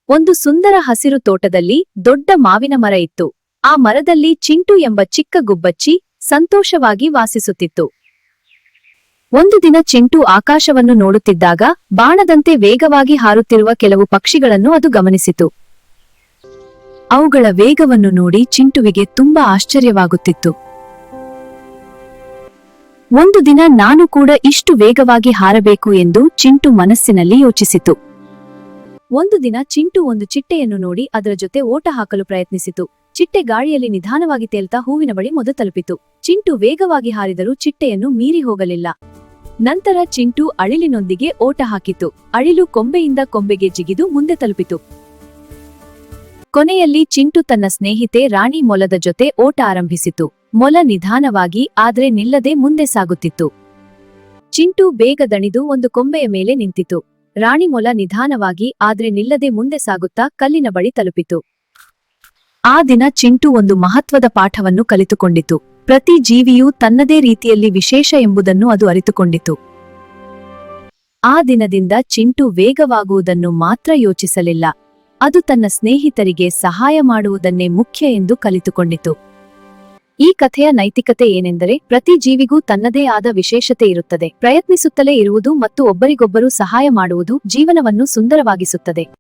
ಒಂದು ಸುಂದರ ಹಸಿರು ತೋಟದಲ್ಲಿ ದೊಡ್ಡ ಮಾವಿನ ಮರ ಇತ್ತು. ಆ ಮರದಲ್ಲಿ ಚಿಂಟು ಎಂಬ ಚಿಕ್ಕ ಗುಬ್ಬಚ್ಚಿ ಸಂತೋಷವಾಗಿ ವಾಸಿಸುತ್ತಿತ್ತು. ಒಂದು ದಿನ ಚಿಂಟು ಆಕಾಶವನ್ನು ನೋಡುತ್ತಿದ್ದಾಗ ಬಾಣದಂತೆ ವೇಗವಾಗಿ ಹಾರುತ್ತಿರುವ ಕೆಲವು ಪಕ್ಷಿಗಳನ್ನು ಅದು ಗಮನಿಸಿತು. ಅವುಗಳ ವೇಗವನ್ನು ನೋಡಿ ಚಿಂಟುವಿಗೆ ತುಂಬಾ ಆಶ್ಚರ್ಯವಾಗುತ್ತಿತ್ತು. ಒಂದು ದಿನ ನಾನು ಕೂಡ ಇಷ್ಟು ವೇಗವಾಗಿ ಹಾರಬೇಕು ಎಂದು ಚಿಂಟು ಮನಸ್ಸಿನಲ್ಲಿ ಯೋಚಿಸಿತು. ಒಂದು ದಿನ ಚಿಂಟು ಒಂದು ಚಿಟ್ಟೆಯನ್ನು ನೋಡಿ ಅದರ ಜೊತೆ ಓಟ ಹಾಕಲು ಪ್ರಯತ್ನಿಸಿತು. ಚಿಟ್ಟೆ ಗಾಳಿಯಲ್ಲಿ ನಿಧಾನವಾಗಿ ತೇಲ್ತಾ ಹೂವಿನ ಬಳಿ ಮೊದಲು ತಲುಪಿತು. ಚಿಂಟು ವೇಗವಾಗಿ ಹಾರಿದರೂ ಚಿಟ್ಟೆಯನ್ನು ಮೀರಿ ಹೋಗಲಿಲ್ಲ. ನಂತರ ಚಿಂಟು ಅಳಿಲಿನೊಂದಿಗೆ ಓಟ ಹಾಕಿತು. ಅಳಿಲು ಕೊಂಬೆಯಿಂದ ಕೊಂಬೆಗೆ ಜಿಗಿದು ಮುಂದೆ ತಲುಪಿತು. ಕೊನೆಯಲ್ಲಿ ಚಿಂಟು ತನ್ನ ಸ್ನೇಹಿತೆ ರಾಣಿ ಮೊಲದ ಜೊತೆ ಓಟ ಆರಂಭಿಸಿತು. ಮೊಲ ನಿಧಾನವಾಗಿ ಆದ್ರೆ ನಿಲ್ಲದೆ ಮುಂದೆ ಸಾಗುತ್ತಿತ್ತು. ಚಿಂಟು ಬೇಗ ದಣಿದು ಒಂದು ಕೊಂಬೆಯ ಮೇಲೆ ನಿಂತಿತು. ರಾಣಿ ಮೊಲ ನಿಧಾನವಾಗಿ ಆದ್ರೆ ನಿಲ್ಲದೆ ಮುಂದೆ ಸಾಗುತ್ತಾ ಕಲ್ಲಿನ ಬಳಿ ತಲುಪಿತು. ಆ ದಿನ ಚಿಂಟು ಒಂದು ಮಹತ್ವದ ಪಾಠವನ್ನು ಕಲಿತುಕೊಂಡಿತು. ಪ್ರತಿ ಜೀವಿಯೂ ತನ್ನದೇ ರೀತಿಯಲ್ಲಿ ವಿಶೇಷ ಎಂಬುದನ್ನು ಅದು ಅರಿತುಕೊಂಡಿತು. ಆ ದಿನದಿಂದ ಚಿಂಟು ವೇಗವಾಗುವುದನ್ನು ಮಾತ್ರ ಯೋಚಿಸಲಿಲ್ಲ, ಅದು ತನ್ನ ಸ್ನೇಹಿತರಿಗೆ ಸಹಾಯ ಮಾಡುವುದನ್ನೇ ಮುಖ್ಯ ಎಂದು ಕಲಿತುಕೊಂಡಿತು. ಈ ಕಥೆಯ ನೈತಿಕತೆ ಏನೆಂದರೆ, ಪ್ರತಿ ಜೀವಿಗೂ ತನ್ನದೇ ಆದ ವಿಶೇಷತೆ ಇರುತ್ತದೆ. ಪ್ರಯತ್ನಿಸುತ್ತಲೇ ಇರುವುದು ಮತ್ತು ಒಬ್ಬರಿಗೊಬ್ಬರು ಸಹಾಯ ಮಾಡುವುದು ಜೀವನವನ್ನು ಸುಂದರವಾಗಿಸುತ್ತದೆ.